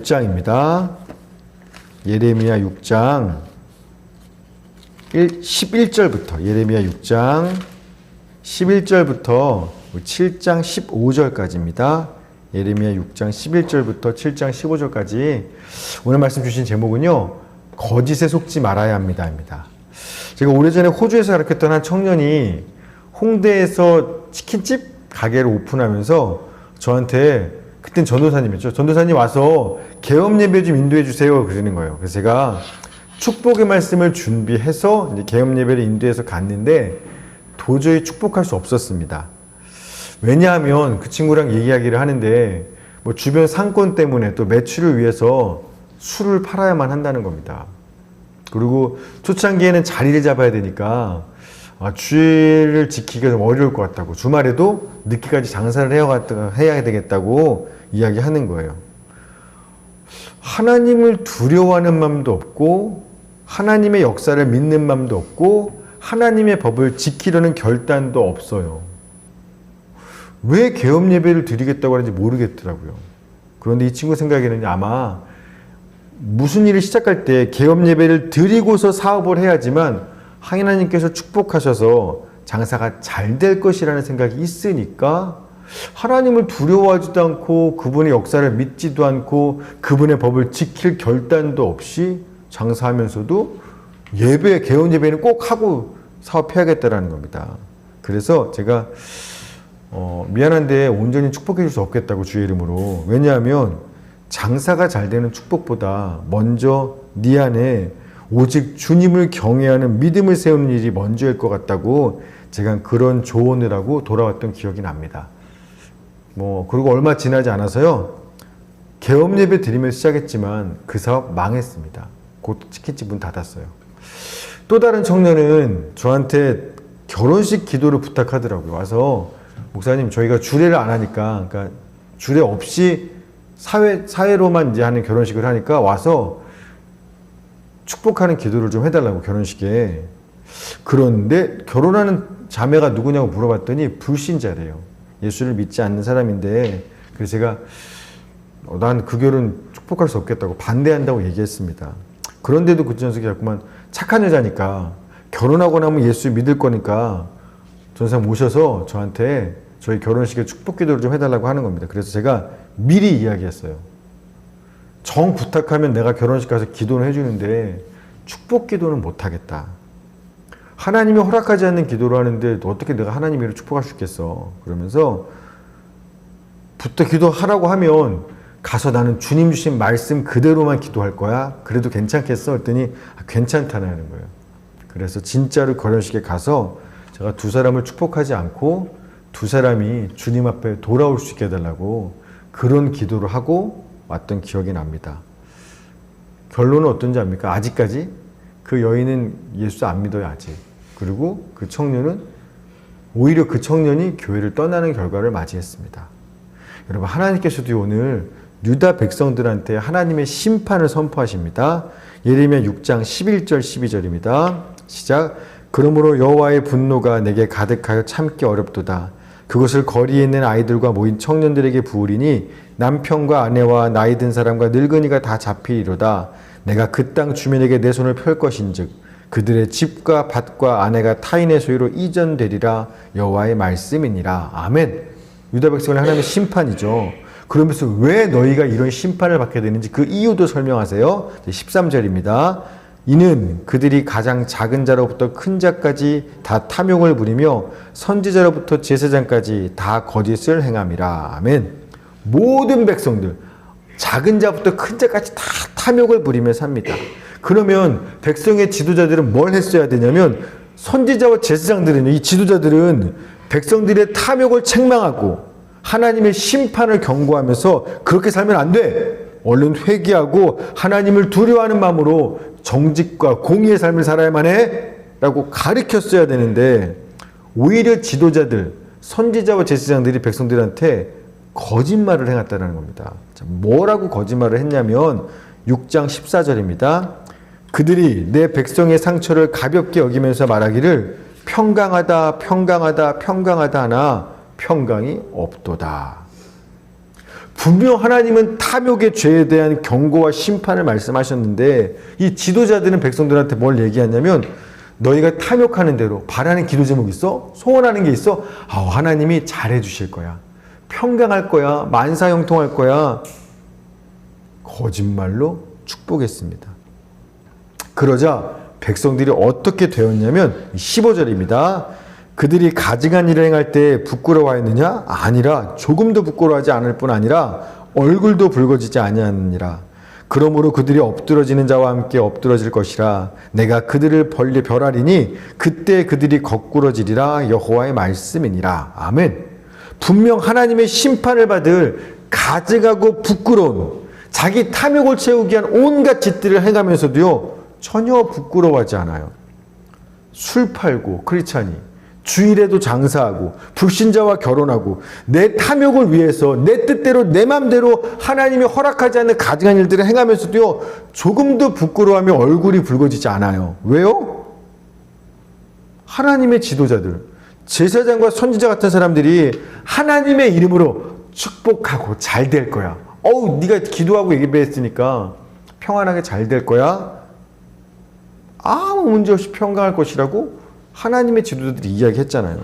6장입니다. 예레미야 6장 11절부터 예레미야 6장 11절부터 7장 15절까지입니다. 예레미야 6장 11절부터 7장 15절까지 오늘 말씀 주신 제목은요, 거짓에 속지 말아야 합니다입니다. 제가 오래전에 호주에서 가르쳤던 한 청년이 홍대에서 치킨집 가게를 오픈하면서 저한테, 그땐 전도사님이었죠. 전도사님 와서 개업 예배 좀 인도해 주세요 그러는 거예요. 그래서 제가 축복의 말씀을 준비해서 이제 개업 예배를 인도해서 갔는데 도저히 축복할 수 없었습니다. 왜냐하면 그 친구랑 얘기하기를 하는데 뭐 주변 상권 때문에 또 매출을 위해서 술을 팔아야만 한다는 겁니다. 그리고 초창기에는 자리를 잡아야 되니까 주일을 지키기가 좀 어려울 것 같다고, 주말에도 늦게까지 장사를 해야 되겠다고 이야기하는 거예요. 하나님을 두려워하는 마음도 없고 하나님의 역사를 믿는 마음도 없고 하나님의 법을 지키려는 결단도 없어요. 왜 개업 예배를 드리겠다고 하는지 모르겠더라고요. 그런데 이 친구 생각에는 아마 무슨 일을 시작할 때 개업 예배를 드리고서 사업을 해야지만 하나님께서 축복하셔서 장사가 잘 될 것이라는 생각이 있으니까 하나님을 두려워하지도 않고 그분의 역사를 믿지도 않고 그분의 법을 지킬 결단도 없이 장사하면서도 개업 예배는 꼭 하고 사업해야겠다라는 겁니다. 그래서 제가 미안한데 온전히 축복해 줄 수 없겠다고 주의 이름으로. 왜냐하면 장사가 잘 되는 축복보다 먼저 네 안에 오직 주님을 경외하는 믿음을 세우는 일이 먼저일 것 같다고 제가 그런 조언을 하고 돌아왔던 기억이 납니다. 그리고 얼마 지나지 않아서요, 개업 예배 드리면서 시작했지만 그 사업 망했습니다. 곧 치킨집 문 닫았어요. 또 다른 청년은 저한테 결혼식 기도를 부탁하더라고요. 와서 목사님, 저희가 주례를 안 하니까, 그러니까 주례 없이 사회로만 이제 하는 결혼식을 하니까 와서 축복하는 기도를 좀 해달라고, 결혼식에. 그런데 결혼하는 자매가 누구냐고 물어봤더니 불신자래요. 예수를 믿지 않는 사람인데, 그래서 제가 난 그 결혼 축복할 수 없겠다고 반대한다고 얘기했습니다. 그런데도 그 녀석이 자꾸만 착한 여자니까 결혼하고 나면 예수 믿을 거니까 전사 모셔서 저한테 저희 결혼식에 축복 기도를 좀 해달라고 하는 겁니다. 그래서 제가 미리 이야기했어요. 정 부탁하면 내가 결혼식 가서 기도는 해주는데 축복 기도는 못하겠다. 하나님이 허락하지 않는 기도를 하는데 어떻게 내가 하나님을 축복할 수 있겠어. 그러면서 부터 기도하라고 하면 가서 나는 주님 주신 말씀 그대로만 기도할 거야. 그래도 괜찮겠어? 했더니 괜찮다는 거예요. 그래서 진짜로 결혼식에 가서 제가 두 사람을 축복하지 않고 두 사람이 주님 앞에 돌아올 수 있게 해달라고 그런 기도를 하고 왔던 기억이 납니다. 결론은 어떤지 압니까? 아직까지 그 여인은 예수 안 믿어요, 아직. 그리고 그 청년은, 오히려 그 청년이 교회를 떠나는 결과를 맞이했습니다. 여러분, 하나님께서도 오늘 유다 백성들한테 하나님의 심판을 선포하십니다. 예레미야 6장 11절 12절입니다. 시작. 그러므로 여호와의 분노가 내게 가득하여 참기 어렵도다. 그것을 거리에 있는 아이들과 모인 청년들에게 부으리니 남편과 아내와 나이 든 사람과 늙은이가 다 잡히리로다. 내가 그 땅 주민에게 내 손을 펼 것인즉 그들의 집과 밭과 아내가 타인의 소유로 이전되리라. 여호와의 말씀이니라. 아멘. 유다 백성을 하나님의 심판이죠. 그러면서 왜 너희가 이런 심판을 받게 되는지 그 이유도 설명하세요. 13절입니다. 이는 그들이 가장 작은 자로부터 큰 자까지 다 탐욕을 부리며 선지자로부터 제사장까지 다 거짓을 행함이라. 아멘. 모든 백성들, 작은 자부터 큰 자까지 다 탐욕을 부리며 삽니다. 그러면 백성의 지도자들은 뭘 했어야 되냐면, 선지자와 제사장들은, 이 지도자들은 백성들의 탐욕을 책망하고 하나님의 심판을 경고하면서 그렇게 살면 안 돼. 얼른 회개하고 하나님을 두려워하는 마음으로 정직과 공의의 삶을 살아야만 해 라고 가르쳤어야 되는데, 오히려 지도자들, 선지자와 제사장들이 백성들한테 거짓말을 행했다는 겁니다. 뭐라고 거짓말을 했냐면 6장 14절입니다. 그들이 내 백성의 상처를 가볍게 여기면서 말하기를 평강하다 평강하다 평강하다 하나 평강이 없도다. 분명 하나님은 탐욕의 죄에 대한 경고와 심판을 말씀하셨는데 이 지도자들은 백성들한테 뭘 얘기하냐면 너희가 탐욕하는 대로 바라는 기도 제목 있어? 소원하는 게 있어? 하나님이 잘해 주실 거야. 평강할 거야. 만사형통할 거야. 거짓말로 축복했습니다. 그러자 백성들이 어떻게 되었냐면 15절입니다. 그들이 가증한 일을 행할 때 부끄러워하였느냐? 아니라 조금도 부끄러워하지 않을 뿐 아니라 얼굴도 붉어지지 아니하느니라. 그러므로 그들이 엎드러지는 자와 함께 엎드러질 것이라. 내가 그들을 벌하리니 그때 그들이 거꾸러지리라. 여호와의 말씀이니라. 아멘. 분명 하나님의 심판을 받을 가증하고 부끄러운 자기 탐욕을 채우기 위한 온갖 짓들을 행하면서도요 전혀 부끄러워하지 않아요. 술 팔고 크리스찬이 주일에도 장사하고 불신자와 결혼하고 내 탐욕을 위해서 내 뜻대로 내 맘대로 하나님이 허락하지 않는 가증한 일들을 행하면서도요 조금도 부끄러워하며 얼굴이 붉어지지 않아요. 왜요? 하나님의 지도자들, 제사장과 선지자 같은 사람들이 하나님의 이름으로 축복하고 잘 될 거야. 네가 기도하고 예배했으니까 평안하게 잘 될 거야. 아무 문제 없이 평강할 것이라고 하나님의 지도자들이 이야기했잖아요.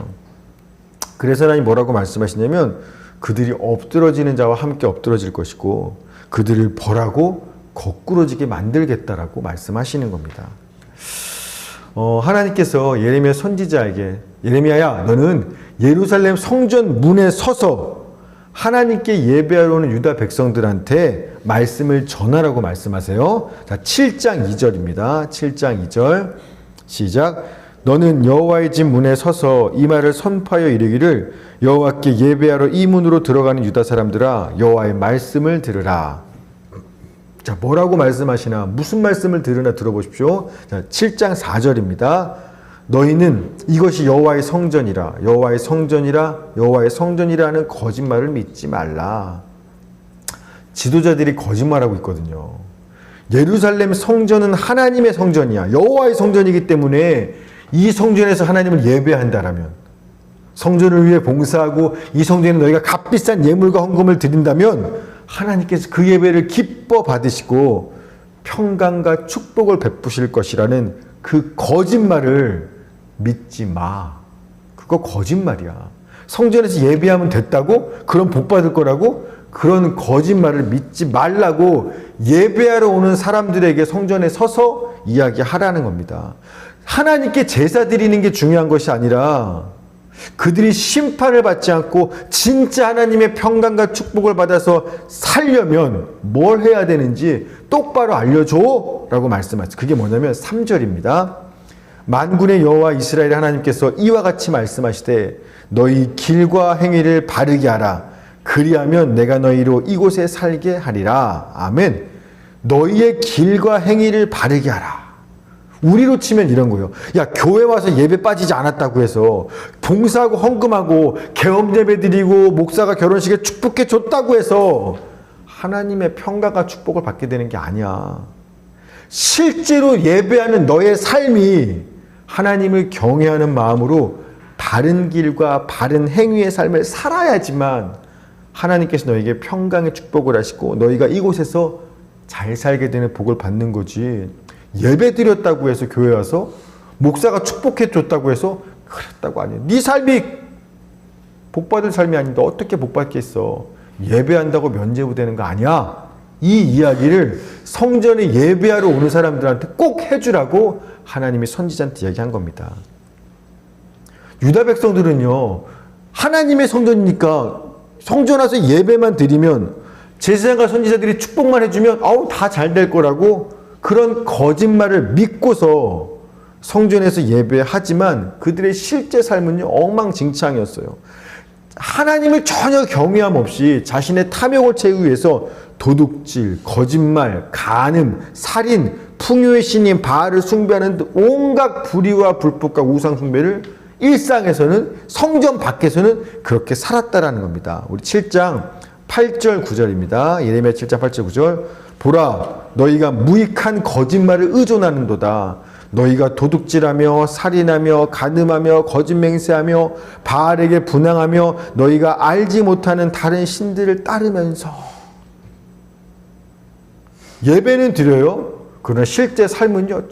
그래서 하나님 뭐라고 말씀하시냐면 그들이 엎드러지는 자와 함께 엎드러질 것이고 그들을 벌하고 거꾸러지게 만들겠다라고 말씀하시는 겁니다. 하나님께서 예레미야 선지자에게 예레미야야 너는 예루살렘 성전 문에 서서 하나님께 예배하러 오는 유다 백성들한테 말씀을 전하라고 말씀하세요. 자, 7장 2절입니다. 7장 2절 시작. 너는 여호와의 집 문에 서서 이 말을 선포하여 이르기를 여호와께 예배하러 이 문으로 들어가는 유다 사람들아 여호와의 말씀을 들으라. 자, 뭐라고 말씀하시나 무슨 말씀을 들으나 들어보십시오. 자, 7장 4절입니다. 너희는 이것이 여호와의 성전이라 여호와의 성전이라 여호와의 성전이라는 거짓말을 믿지 말라. 지도자들이 거짓말하고 있거든요. 예루살렘 성전은 하나님의 성전이야. 여호와의 성전이기 때문에 이 성전에서 하나님을 예배한다라면 성전을 위해 봉사하고 이 성전에 너희가 값비싼 예물과 헌금을 드린다면 하나님께서 그 예배를 기뻐 받으시고 평강과 축복을 베푸실 것이라는 그 거짓말을 믿지 마. 그거 거짓말이야. 성전에서 예배하면 됐다고? 그럼 복 받을 거라고? 그런 거짓말을 믿지 말라고 예배하러 오는 사람들에게 성전에 서서 이야기하라는 겁니다. 하나님께 제사 드리는 게 중요한 것이 아니라 그들이 심판을 받지 않고 진짜 하나님의 평강과 축복을 받아서 살려면 뭘 해야 되는지 똑바로 알려줘 라고 말씀하셨어요. 그게 뭐냐면 3절입니다. 만군의 여호와 이스라엘 하나님께서 이와 같이 말씀하시되 너희 길과 행위를 바르게 하라. 그리하면 내가 너희로 이곳에 살게 하리라. 아멘. 너희의 길과 행위를 바르게 하라. 우리로 치면 이런 거예요. 야, 교회 와서 예배 빠지지 않았다고 해서 봉사하고 헌금하고 개업 예배 드리고 목사가 결혼식에 축복해 줬다고 해서 하나님의 평강과 축복을 받게 되는 게 아니야. 실제로 예배하는 너의 삶이 하나님을 경외하는 마음으로 바른 길과 바른 행위의 삶을 살아야지만 하나님께서 너에게 평강의 축복을 하시고 너희가 이곳에서 잘 살게 되는 복을 받는 거지. 예배 드렸다고 해서 교회 와서 목사가 축복해 줬다고 해서 그랬다고 아니에요. 네 삶이 복받을 삶이 아닌데 어떻게 복받겠어. 예배한다고 면죄부되는 거 아니야. 이 이야기를 성전에 예배하러 오는 사람들한테 꼭 해주라고 하나님이 선지자한테 이야기한 겁니다. 유다 백성들은요, 하나님의 성전이니까 성전 와서 예배만 드리면 제사장과 선지자들이 축복만 해주면 다 잘 될 거라고 그런 거짓말을 믿고서 성전에서 예배하지만 그들의 실제 삶은요 엉망진창이었어요. 하나님을 전혀 경외함 없이 자신의 탐욕을 채우기 위해서 도둑질, 거짓말, 간음, 살인, 풍요의 신인 바알을 숭배하는 온갖 불의와 불법과 우상 숭배를 일상에서는 성전 밖에서는 그렇게 살았다라는 겁니다. 우리 7장 8절 9절입니다. 예레미야 7장 8절 9절. 보라, 너희가 무익한 거짓말을 의존하는도다. 너희가 도둑질하며 살인하며 간음하며 거짓맹세하며 바알에게 분향하며 너희가 알지 못하는 다른 신들을 따르면서 예배는 드려요. 그러나 실제 삶은요,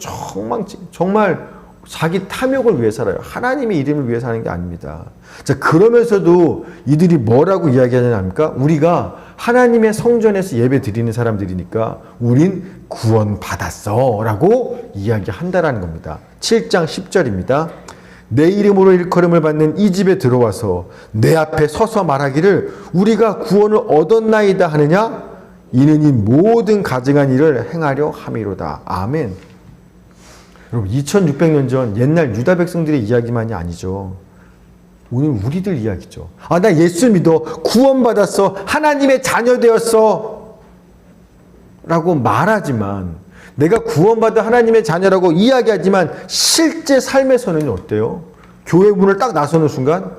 정말 자기 탐욕을 위해 살아요. 하나님의 이름을 위해 사는 게 아닙니다. 자, 그러면서도 이들이 뭐라고 이야기하냐니까? 우리가 하나님의 성전에서 예배 드리는 사람들이니까 우린 구원받았어 라고 이야기한다라는 겁니다. 7장 10절입니다. 내 이름으로 일컬음을 받는 이 집에 들어와서 내 앞에 서서 말하기를 우리가 구원을 얻었나이다 하느냐? 이는 이 모든 가증한 일을 행하려 함이로다. 아멘. 여러분, 2600년 전 옛날 유다 백성들의 이야기만이 아니죠. 오늘 우리들 이야기죠. 아, 나 예수 믿어. 구원받았어. 하나님의 자녀 되었어. 라고 말하지만, 내가 구원받은 하나님의 자녀라고 이야기하지만 실제 삶에서는 어때요? 교회 문을 딱 나서는 순간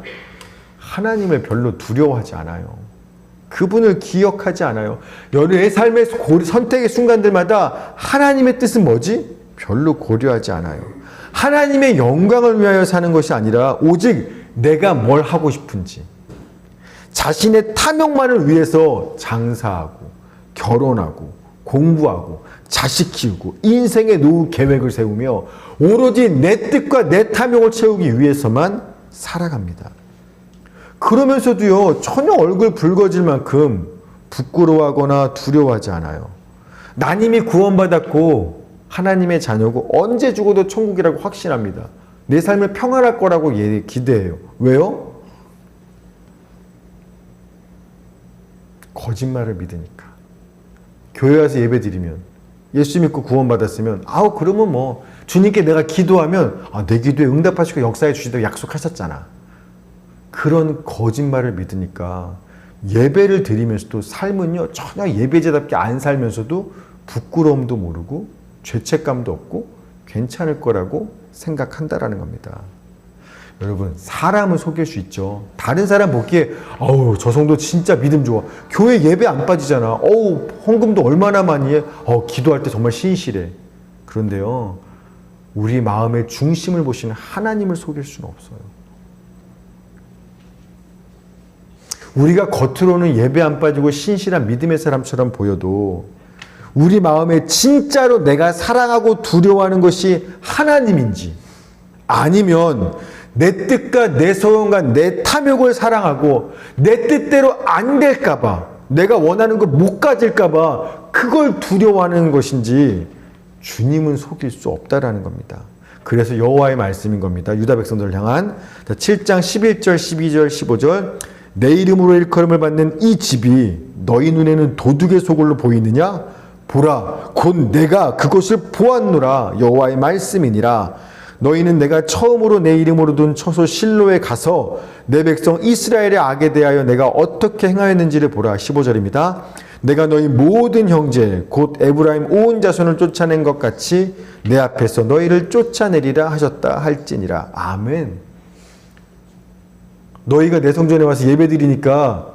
하나님을 별로 두려워하지 않아요. 그분을 기억하지 않아요. 내 삶의 선택의 순간들마다 하나님의 뜻은 뭐지? 별로 고려하지 않아요. 하나님의 영광을 위하여 사는 것이 아니라 오직 내가 뭘 하고 싶은지, 자신의 탐욕만을 위해서 장사하고 결혼하고 공부하고 자식 키우고 인생의 노후 계획을 세우며 오로지 내 뜻과 내 탐욕을 채우기 위해서만 살아갑니다. 그러면서도요, 전혀 얼굴 붉어질 만큼 부끄러워하거나 두려워하지 않아요. 난 이미 구원받았고 하나님의 자녀고 언제 죽어도 천국이라고 확신합니다. 내 삶을 평안할 거라고 기대해요. 왜요? 거짓말을 믿으니까. 교회 와서 예배 드리면, 예수 믿고 구원받았으면, 그러면 뭐 주님께 내가 기도하면 내 기도에 응답하시고 역사해 주시다고 약속하셨잖아. 그런 거짓말을 믿으니까 예배를 드리면서도 삶은요, 전혀 예배자답게 안 살면서도 부끄러움도 모르고 죄책감도 없고 괜찮을 거라고 생각한다라는 겁니다. 여러분, 사람은 속일 수 있죠. 다른 사람 보기에 저 성도 진짜 믿음 좋아. 교회 예배 안 빠지잖아. 헌금도 얼마나 많이 해. 기도할 때 정말 신실해. 그런데요, 우리 마음의 중심을 보시는 하나님을 속일 수는 없어요. 우리가 겉으로는 예배 안 빠지고 신실한 믿음의 사람처럼 보여도 우리 마음에 진짜로 내가 사랑하고 두려워하는 것이 하나님인지, 아니면 내 뜻과 내 소원과 내 탐욕을 사랑하고 내 뜻대로 안 될까봐, 내가 원하는 걸 못 가질까봐 그걸 두려워하는 것인지 주님은 속일 수 없다라는 겁니다. 그래서 여호와의 말씀인 겁니다. 유다 백성들을 향한 7장 11절, 12절, 15절. 내 이름으로 일컬음을 받는 이 집이 너희 눈에는 도둑의 소굴로 보이느냐? 보라, 곧 내가 그것을 보았노라. 여호와의 말씀이니라. 너희는 내가 처음으로 내 이름으로 둔 처소 실로에 가서 내 백성 이스라엘의 악에 대하여 내가 어떻게 행하였는지를 보라. 15절입니다. 내가 너희 모든 형제 곧 에브라임 온 자손을 쫓아낸 것 같이 내 앞에서 너희를 쫓아내리라 하셨다 할지니라. 아멘. 너희가 내 성전에 와서 예배드리니까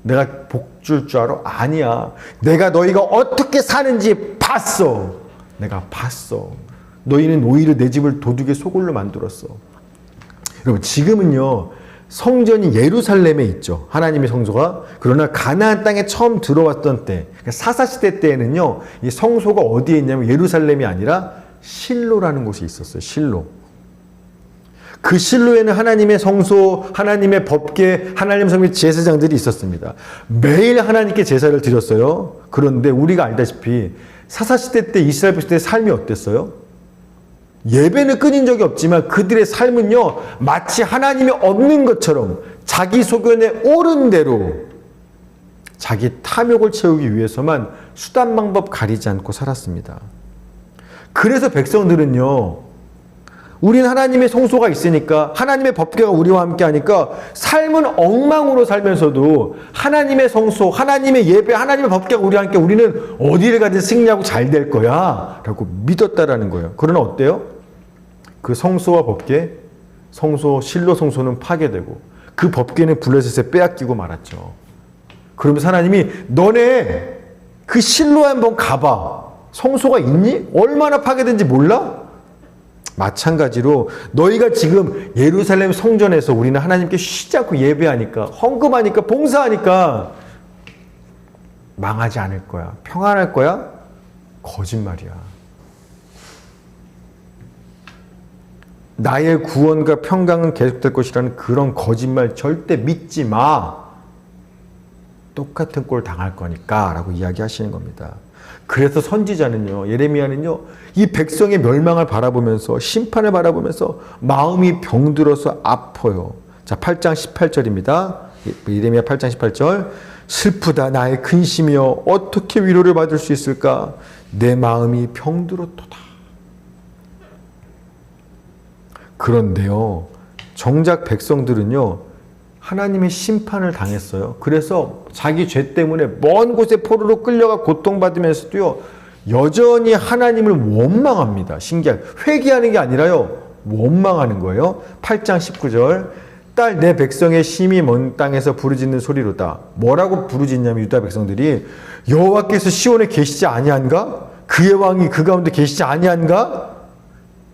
내가 복 줄 줄 알아? 아니야. 내가 너희가 어떻게 사는지 봤어. 내가 봤어. 너희는 오히려 내 집을 도둑의 소굴로 만들었어. 여러분, 지금은요, 성전이 예루살렘에 있죠. 하나님의 성소가. 그러나 가나안 땅에 처음 들어왔던 때, 사사시대 때에는요, 이 성소가 어디에 있냐면 예루살렘이 아니라 실로라는 곳이 있었어요. 실로. 그 실로에는 하나님의 성소, 하나님의 법궤, 하나님 성의 제사장들이 있었습니다. 매일 하나님께 제사를 드렸어요. 그런데 우리가 알다시피 사사시대 때 이스라엘 백성들의 삶이 어땠어요? 예배는 끊인 적이 없지만 그들의 삶은요, 마치 하나님이 없는 것처럼 자기 소견에 옳은 대로 자기 탐욕을 채우기 위해서만 수단 방법 가리지 않고 살았습니다. 그래서 백성들은요, 우리는 하나님의 성소가 있으니까, 하나님의 법궤가 우리와 함께 하니까 삶은 엉망으로 살면서도 하나님의 성소, 하나님의 예배, 하나님의 법궤가 우리와 함께, 우리는 어디를 가든 승리하고 잘 될 거야 라고 믿었다라는 거예요. 그러나 어때요? 그 성소와 법궤, 성소, 실로 성소는 파괴되고 그 법궤는 블레셋에 빼앗기고 말았죠. 그러면서 하나님이 너네 그 실로에 한번 가봐. 성소가 있니? 얼마나 파괴된지 몰라? 마찬가지로 너희가 지금 예루살렘 성전에서 우리는 하나님께 쉬지 않고 예배하니까, 헌금하니까, 봉사하니까 망하지 않을 거야. 평안할 거야. 거짓말이야. 나의 구원과 평강은 계속될 것이라는 그런 거짓말 절대 믿지 마. 똑같은 꼴 당할 거니까 라고 이야기하시는 겁니다. 그래서 선지자는요, 예레미야는요, 이 백성의 멸망을 바라보면서, 심판을 바라보면서 마음이 병들어서 아파요. 자, 8장 18절입니다. 예레미야 8장 18절. 슬프다 나의 근심이여 어떻게 위로를 받을 수 있을까? 내 마음이 병들었도다. 그런데요, 정작 백성들은요, 하나님의 심판을 당했어요. 그래서 자기 죄 때문에 먼 곳에 포로로 끌려가 고통받으면서도요, 여전히 하나님을 원망합니다. 신기하게. 회개하는 게 아니라요, 원망하는 거예요. 8장 19절. 딸 내 백성의 심히 먼 땅에서 부르짖는 소리로다. 뭐라고 부르짖냐면 유다 백성들이 여호와께서 시온에 계시지 아니한가? 그의 왕이 그 가운데 계시지 아니한가?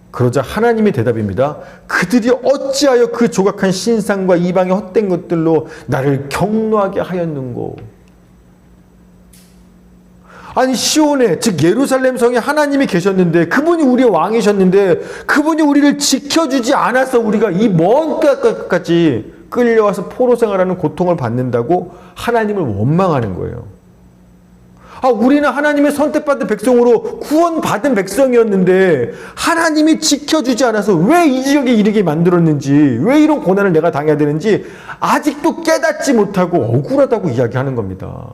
그러자 하나님의 대답입니다. 그들이 어찌하여 그 조각한 신상과 이방의 헛된 것들로 나를 경노하게 하였는고. 아니 시온에 즉 예루살렘 성에 하나님이 계셨는데 그분이 우리의 왕이셨는데 그분이 우리를 지켜주지 않아서 우리가 이 먼 땅까지 끌려와서 포로 생활하는 고통을 받는다고 하나님을 원망하는 거예요. 우리는 하나님의 선택받은 백성으로 구원받은 백성이었는데 하나님이 지켜주지 않아서 왜 이 지역에 이르게 만들었는지, 왜 이런 고난을 내가 당해야 되는지 아직도 깨닫지 못하고 억울하다고 이야기하는 겁니다.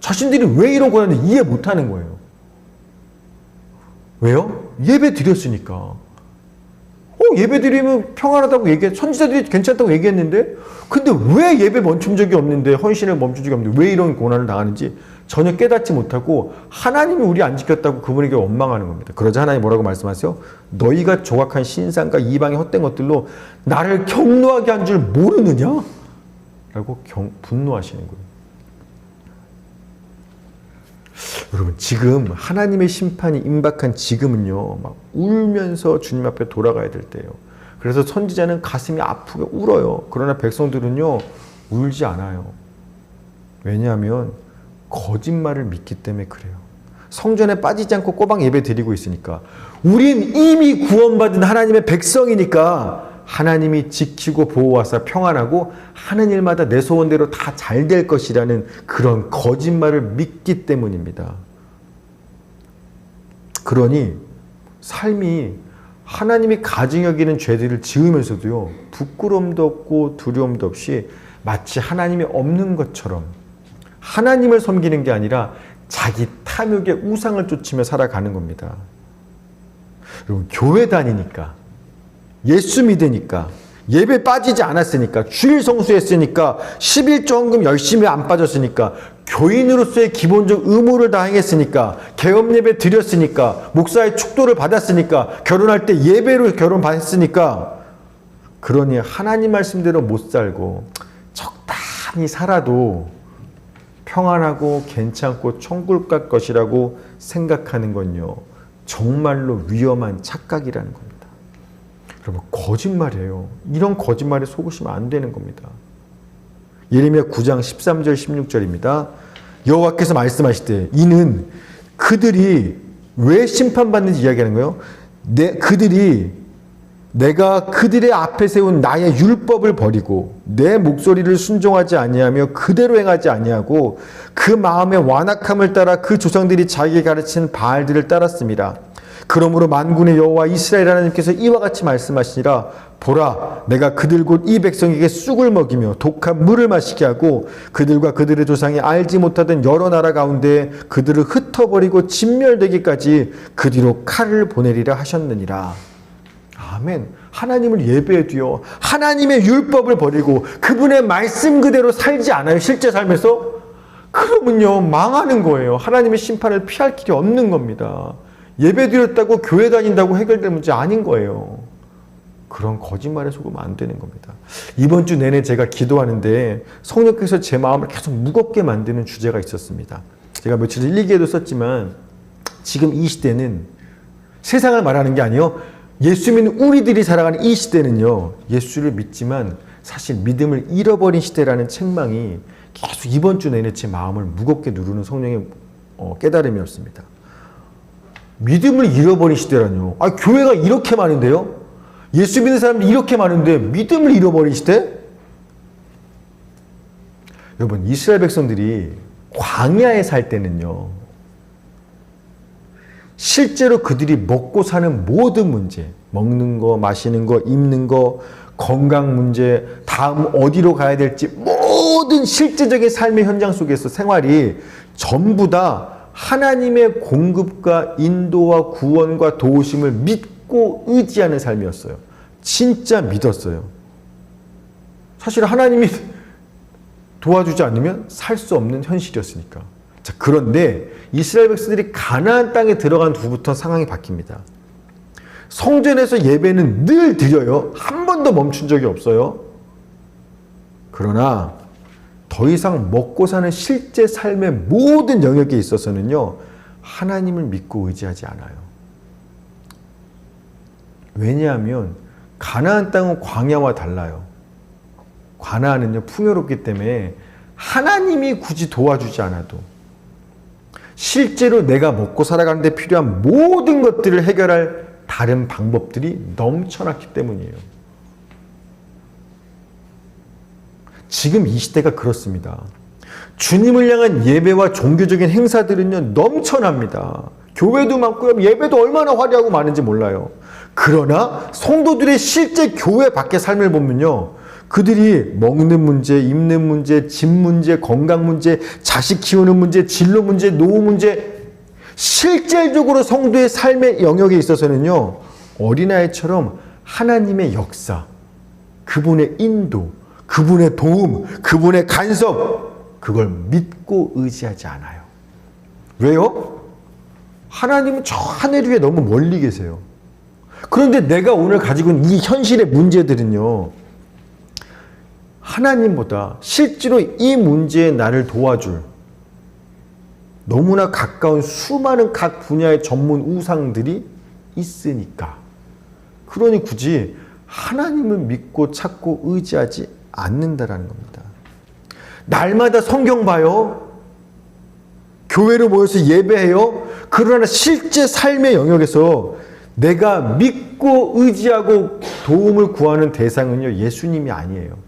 자신들이 왜 이런 고난을 이해 못하는 거예요. 왜요? 예배 드렸으니까. 예배 드리면 평안하다고 선지자들이 괜찮다고 얘기했는데, 근데 왜 예배 멈춘 적이 없는데, 헌신을 멈춘 적이 없는데 왜 이런 고난을 당하는지 전혀 깨닫지 못하고 하나님이 우리 안 지켰다고 그분에게 원망하는 겁니다. 그러자 하나님 뭐라고 말씀하세요? 너희가 조각한 신상과 이방의 헛된 것들로 나를 경노하게 한 줄 모르느냐? 라고 분노하시는 거예요. 여러분, 지금 하나님의 심판이 임박한 지금은요, 막 울면서 주님 앞에 돌아가야 될 때예요. 그래서 선지자는 가슴이 아프게 울어요. 그러나 백성들은요, 울지 않아요. 왜냐하면 거짓말을 믿기 때문에 그래요. 성전에 빠지지 않고 꼬박 예배 드리고 있으니까. 우린 이미 구원받은 하나님의 백성이니까 하나님이 지키고 보호하사 평안하고 하는 일마다 내 소원대로 다 잘 될 것이라는 그런 거짓말을 믿기 때문입니다. 그러니 삶이 하나님이 가증 여기는 죄들을 지으면서도요, 부끄러움도 없고 두려움도 없이 마치 하나님이 없는 것처럼 하나님을 섬기는 게 아니라 자기 탐욕의 우상을 쫓으며 살아가는 겁니다. 여러분, 교회 다니니까, 예수 믿으니까, 예배 빠지지 않았으니까, 주일 성수했으니까, 11조 헌금 열심히 안 빠졌으니까, 교인으로서의 기본적 의무를 다 행했으니까, 개업 예배 드렸으니까, 목사의 축도를 받았으니까, 결혼할 때 예배로 결혼 받았으니까, 그러니 하나님 말씀대로 못 살고 적당히 살아도 평안하고 괜찮고 천국 갈 것이라고 생각하는 건요, 정말로 위험한 착각이라는 겁니다. 여러분, 거짓말이에요. 이런 거짓말에 속으시면 안 되는 겁니다. 예레미야 9장 13절 16절입니다. 여호와께서 말씀하시되 이는 그들이 왜 심판받는지 이야기하는 거예요. 내가 그들의 앞에 세운 나의 율법을 버리고 내 목소리를 순종하지 아니하며 그대로 행하지 아니하고 그 마음의 완악함을 따라 그 조상들이 자기에게 가르친 바알들을 따랐습니다. 그러므로 만군의 여호와 이스라엘 하나님께서 이와 같이 말씀하시니라. 보라, 내가 그들 곧 이 백성에게 쑥을 먹이며 독한 물을 마시게 하고 그들과 그들의 조상이 알지 못하던 여러 나라 가운데 그들을 흩어버리고 진멸되기까지 그 뒤로 칼을 보내리라 하셨느니라. 아멘. 하나님을 예배해도요, 하나님의 율법을 버리고 그분의 말씀 그대로 살지 않아요, 실제 삶에서? 그러면요, 망하는 거예요. 하나님의 심판을 피할 길이 없는 겁니다. 예배 드렸다고 교회 다닌다고 해결될 문제 아닌 거예요. 그런 거짓말에 속으면 안 되는 겁니다. 이번 주 내내 제가 기도하는데 성령께서 제 마음을 계속 무겁게 만드는 주제가 있었습니다. 제가 며칠 전 일기에도 썼지만 지금 이 시대는 세상을 말하는 게 아니에요. 예수 믿는 우리들이 살아가는 이 시대는요, 예수를 믿지만 사실 믿음을 잃어버린 시대라는 책망이 계속 이번 주 내내 제 마음을 무겁게 누르는 성령의 깨달음이었습니다. 믿음을 잃어버리시더라뇨. 아, 교회가 이렇게 많은데요? 예수 믿는 사람들이 이렇게 많은데 믿음을 잃어버리시대? 여러분, 이스라엘 백성들이 광야에 살 때는요, 실제로 그들이 먹고 사는 모든 문제, 먹는 거, 마시는 거, 입는 거, 건강 문제, 다음 어디로 가야 될지 모든 실제적인 삶의 현장 속에서 생활이 전부 다 하나님의 공급과 인도와 구원과 도우심을 믿고 의지하는 삶이었어요. 진짜 믿었어요. 사실 하나님이 도와주지 않으면 살 수 없는 현실이었으니까. 자, 그런데 이스라엘 백성들이 가나안 땅에 들어간 후부터 상황이 바뀝니다. 성전에서 예배는 늘 드려요. 한 번도 멈춘 적이 없어요. 그러나 더 이상 먹고 사는 실제 삶의 모든 영역에 있어서는요, 하나님을 믿고 의지하지 않아요. 왜냐하면 가나안 땅은 광야와 달라요. 가나안은요, 풍요롭기 때문에 하나님이 굳이 도와주지 않아도 실제로 내가 먹고 살아가는 데 필요한 모든 것들을 해결할 다른 방법들이 넘쳐났기 때문이에요. 지금 이 시대가 그렇습니다. 주님을 향한 예배와 종교적인 행사들은요, 넘쳐납니다. 교회도 많고요, 예배도 얼마나 화려하고 많은지 몰라요. 그러나 성도들의 실제 교회 밖의 삶을 보면요, 그들이 먹는 문제, 입는 문제, 집 문제, 건강 문제, 자식 키우는 문제, 진로 문제, 노후 문제, 실질적으로 성도의 삶의 영역에 있어서는요, 어린아이처럼 하나님의 역사, 그분의 인도, 그분의 도움, 그분의 간섭, 그걸 믿고 의지하지 않아요. 왜요? 하나님은 저 하늘 위에 너무 멀리 계세요. 그런데 내가 오늘 가지고 있는 이 현실의 문제들은요, 하나님보다 실제로 이 문제에 나를 도와줄 너무나 가까운 수많은 각 분야의 전문 우상들이 있으니까. 그러니 굳이 하나님을 믿고 찾고 의지하지 않는다라는 겁니다. 날마다 성경 봐요. 교회로 모여서 예배해요. 그러나 실제 삶의 영역에서 내가 믿고 의지하고 도움을 구하는 대상은요, 예수님이 아니에요.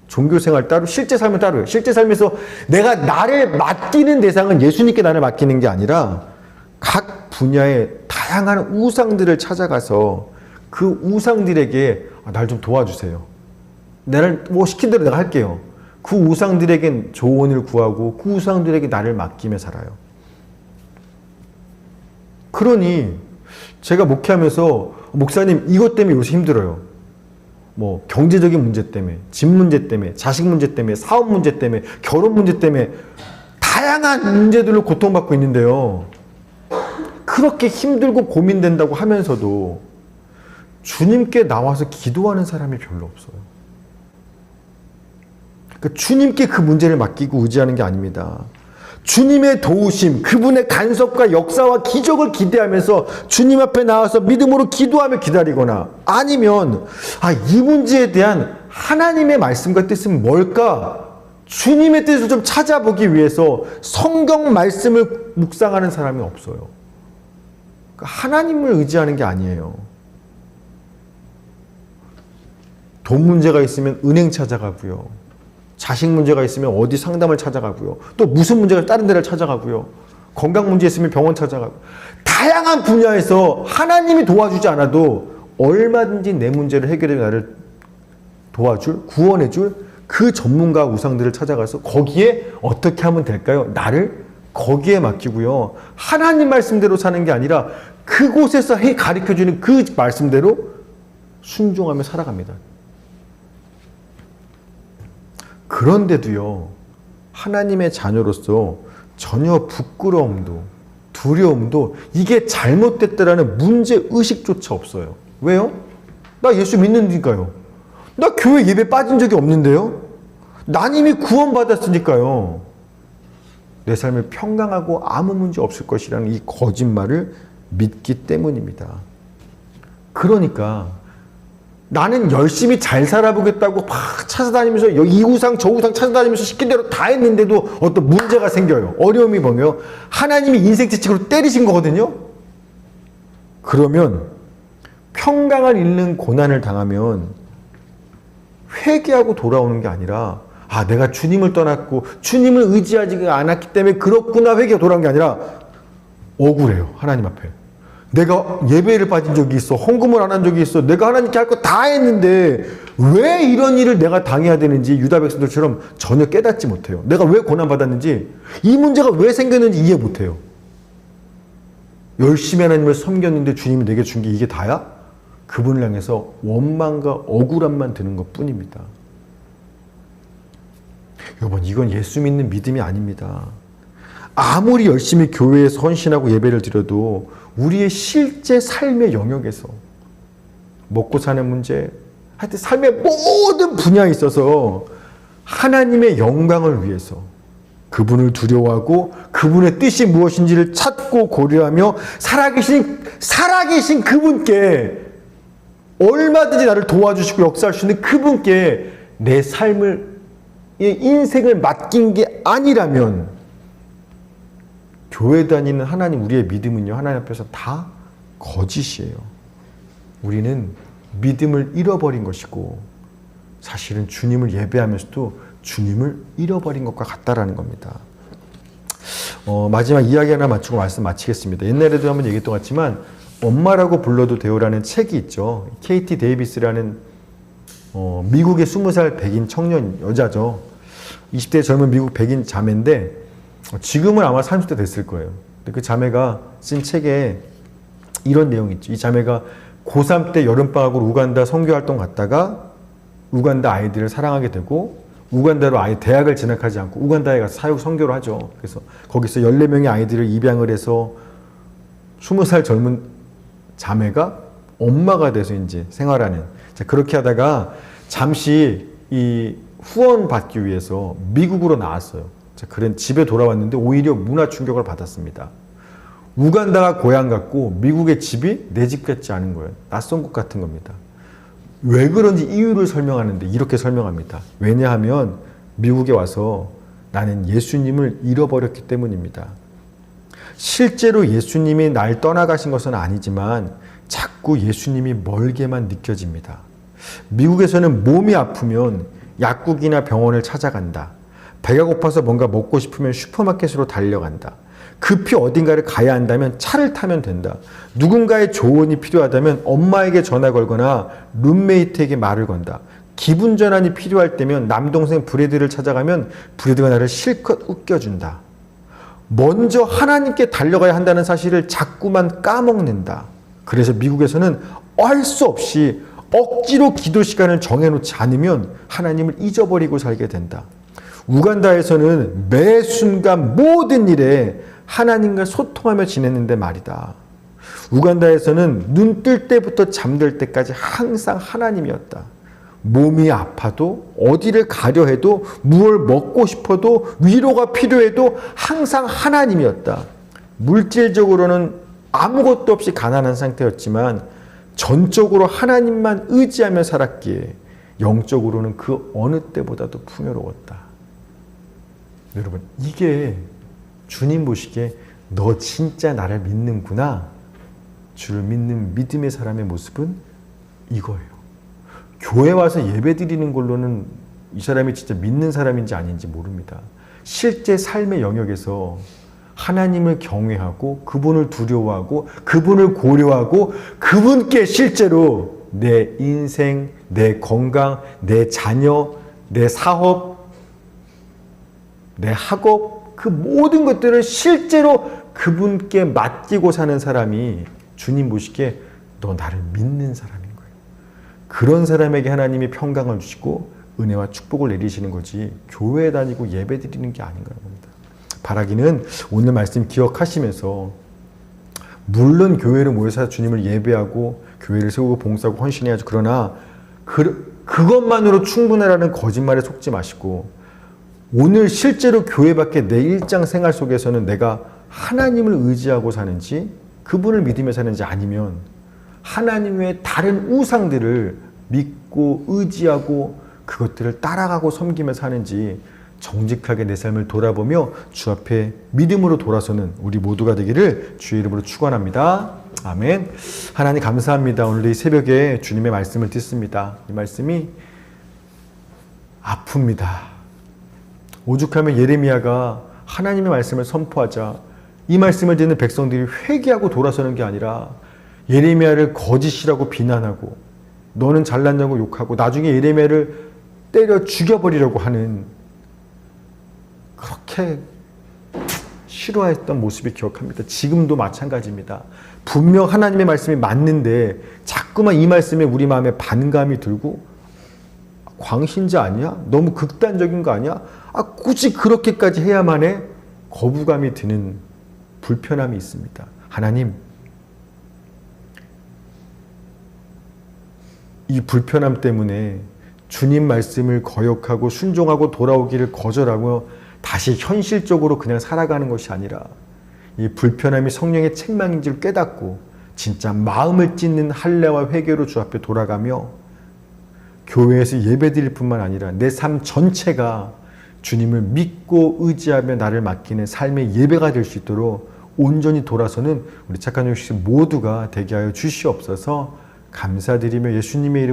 종교생활 따로, 실제 삶은 따로예요. 실제 삶에서 내가 나를 맡기는 대상은 예수님께 나를 맡기는 게 아니라 각 분야의 다양한 우상들을 찾아가서 그 우상들에게 날 좀 도와주세요. 나를 뭐 시킨 대로 내가 할게요. 그 우상들에겐 조언을 구하고 그 우상들에게 나를 맡기며 살아요. 그러니 제가 목회하면서 목사님 이것 때문에 요새 힘들어요. 뭐 경제적인 문제 때문에, 집 문제 때문에, 자식 문제 때문에, 사업 문제 때문에, 결혼 문제 때문에 다양한 문제들로 고통받고 있는데요. 그렇게 힘들고 고민된다고 하면서도 주님께 나와서 기도하는 사람이 별로 없어요. 그러니까 주님께 그 문제를 맡기고 의지하는 게 아닙니다. 주님의 도우심, 그분의 간섭과 역사와 기적을 기대하면서 주님 앞에 나와서 믿음으로 기도하며 기다리거나, 아니면 이 문제에 대한 하나님의 말씀과 뜻은 뭘까? 주님의 뜻을 좀 찾아보기 위해서 성경 말씀을 묵상하는 사람이 없어요. 그러니까 하나님을 의지하는 게 아니에요. 돈 문제가 있으면 은행 찾아가고요. 자식 문제가 있으면 어디 상담을 찾아가고요. 또 무슨 문제가 다른 데를 찾아가고요. 건강 문제 있으면 병원 찾아가고. 다양한 분야에서 하나님이 도와주지 않아도 얼마든지 내 문제를 해결해 나를 도와줄, 구원해줄 그 전문가 우상들을 찾아가서 거기에 어떻게 하면 될까요? 나를 거기에 맡기고요. 하나님 말씀대로 사는 게 아니라 그곳에서 가르쳐주는 그 말씀대로 순종하며 살아갑니다. 그런데도요, 하나님의 자녀로서 전혀 부끄러움도 두려움도 이게 잘못됐다라는 문제의식조차 없어요. 왜요? 나 예수 믿는다니까요. 나 교회 예배 빠진 적이 없는데요. 난 이미 구원받았으니까요. 내 삶을 평강하고 아무 문제 없을 것이라는 이 거짓말을 믿기 때문입니다. 그러니까 나는 열심히 잘 살아보겠다고 막 찾아다니면서 이 우상 저 우상 찾아다니면서 시킨 대로 다 했는데도 어떤 문제가 생겨요. 어려움이 뭐예요? 하나님이 인생 채찍으로 때리신 거거든요. 그러면 평강을 잃는 고난을 당하면 회개하고 돌아오는 게 아니라 내가 주님을 떠났고 주님을 의지하지 않았기 때문에 그렇구나 회개가 돌아온 게 아니라 억울해요. 하나님 앞에. 내가 예배를 빠진 적이 있어. 헌금을 안 한 적이 있어. 내가 하나님께 할 거 다 했는데 왜 이런 일을 내가 당해야 되는지 유다 백성들처럼 전혀 깨닫지 못해요. 내가 왜 고난받았는지, 이 문제가 왜 생겼는지 이해 못해요. 열심히 하나님을 섬겼는데 주님이 내게 준 게 이게 다야? 그분을 향해서 원망과 억울함만 드는 것 뿐입니다. 여러분, 이건 예수 믿는 믿음이 아닙니다. 아무리 열심히 교회에서 헌신하고 예배를 드려도 우리의 실제 삶의 영역에서 먹고 사는 문제, 하여튼 삶의 모든 분야에 있어서 하나님의 영광을 위해서 그분을 두려워하고 그분의 뜻이 무엇인지를 찾고 고려하며 살아계신 그분께 얼마든지 나를 도와주시고 역사할 수 있는 그분께 내 인생을 맡긴 게 아니라면 교회 다니는 하나님, 우리의 믿음은요, 하나님 앞에서 다 거짓이에요. 우리는 믿음을 잃어버린 것이고 사실은 주님을 예배하면서도 주님을 잃어버린 것과 같다라는 겁니다. 마지막 이야기 하나 마치고 말씀 마치겠습니다. 옛날에도 한번 얘기했던 것 같지만 엄마라고 불러도 돼요라는 책이 있죠. KT 데이비스라는 미국의 20살 백인 청년 여자죠. 20대 젊은 미국 백인 자매인데 지금은 아마 30대 됐을 거예요. 근데 그 자매가 쓴 책에 이런 내용이 있죠. 이 자매가 고3 때 여름방학으로 우간다 선교활동 갔다가 우간다 아이들을 사랑하게 되고 우간다로 아예 대학을 진학하지 않고 우간다에 가서 사역 선교를 하죠. 그래서 거기서 14명의 아이들을 입양을 해서 20살 젊은 자매가 엄마가 돼서 이제 생활하는, 그렇게 하다가 잠시 이 후원 받기 위해서 미국으로 나왔어요. 그런 집에 돌아왔는데 오히려 문화 충격을 받았습니다. 우간다가 고향 같고 미국의 집이 내 집 같지 않은 거예요. 낯선 곳 같은 겁니다. 왜 그런지 이유를 설명하는데 이렇게 설명합니다. 왜냐하면 미국에 와서 나는 예수님을 잃어버렸기 때문입니다. 실제로 예수님이 날 떠나가신 것은 아니지만 자꾸 예수님이 멀게만 느껴집니다. 미국에서는 몸이 아프면 약국이나 병원을 찾아간다. 배가 고파서 뭔가 먹고 싶으면 슈퍼마켓으로 달려간다. 급히 어딘가를 가야 한다면 차를 타면 된다. 누군가의 조언이 필요하다면 엄마에게 전화 걸거나 룸메이트에게 말을 건다. 기분 전환이 필요할 때면 남동생 브래드를 찾아가면 브래드가 나를 실컷 웃겨준다. 먼저 하나님께 달려가야 한다는 사실을 자꾸만 까먹는다. 그래서 미국에서는 할 수 없이 억지로 기도 시간을 정해놓지 않으면 하나님을 잊어버리고 살게 된다. 우간다에서는 매 순간 모든 일에 하나님과 소통하며 지냈는데 말이다. 우간다에서는 눈 뜰 때부터 잠들 때까지 항상 하나님이었다. 몸이 아파도 어디를 가려 해도 무엇을 먹고 싶어도 위로가 필요해도 항상 하나님이었다. 물질적으로는 아무것도 없이 가난한 상태였지만 전적으로 하나님만 의지하며 살았기에 영적으로는 그 어느 때보다도 풍요로웠다. 여러분, 이게 주님 보시기에 너 진짜 나를 믿는구나. 주를 믿는 믿음의 사람의 모습은 이거예요. 교회 와서 예배 드리는 걸로는 이 사람이 진짜 믿는 사람인지 아닌지 모릅니다. 실제 삶의 영역에서 하나님을 경외하고 그분을 두려워하고 그분을 고려하고 그분께 실제로 내 인생, 내 건강, 내 자녀, 내 사업, 내 학업, 그 모든 것들을 실제로 그분께 맡기고 사는 사람이 주님 보시기에 너 나를 믿는 사람인 거예요. 그런 사람에게 하나님이 평강을 주시고 은혜와 축복을 내리시는 거지 교회 다니고 예배 드리는 게 아닌 거라고 합니다. 바라기는 오늘 말씀 기억하시면서 물론 교회를 모여서 주님을 예배하고 교회를 세우고 봉사하고 헌신해야죠. 그러나 그것만으로 충분하라는 거짓말에 속지 마시고 오늘 실제로 교회 밖에 내 일상 생활 속에서는 내가 하나님을 의지하고 사는지 그분을 믿으며 사는지 아니면 하나님 외에 다른 우상들을 믿고 의지하고 그것들을 따라가고 섬기며 사는지 정직하게 내 삶을 돌아보며 주 앞에 믿음으로 돌아서는 우리 모두가 되기를 주의 이름으로 축원합니다. 아멘. 하나님 감사합니다. 오늘 이 새벽에 주님의 말씀을 듣습니다. 이 말씀이 아픕니다. 오죽하면 예레미야가 하나님의 말씀을 선포하자 이 말씀을 듣는 백성들이 회개하고 돌아서는 게 아니라 예레미야를 거짓이라고 비난하고 너는 잘났냐고 욕하고 나중에 예레미야를 때려 죽여버리려고 하는 그렇게 싫어했던 모습을 기억합니다. 지금도 마찬가지입니다. 분명 하나님의 말씀이 맞는데 자꾸만 이 말씀에 우리 마음에 반감이 들고 광신자 아니야? 너무 극단적인 거 아니야? 굳이 그렇게까지 해야만 해? 거부감이 드는 불편함이 있습니다. 하나님, 이 불편함 때문에 주님 말씀을 거역하고 순종하고 돌아오기를 거절하고 다시 현실적으로 그냥 살아가는 것이 아니라 이 불편함이 성령의 책망인 줄 깨닫고 진짜 마음을 찢는 할례와 회개로 주 앞에 돌아가며 교회에서 예배드릴 뿐만 아니라 내 삶 전체가 주님을 믿고 의지하며 나를 맡기는 삶의 예배가 될 수 있도록 온전히 돌아서는 우리 착한 영식 모두가 되게 하여 주시옵소서. 감사드리며 예수님의 이름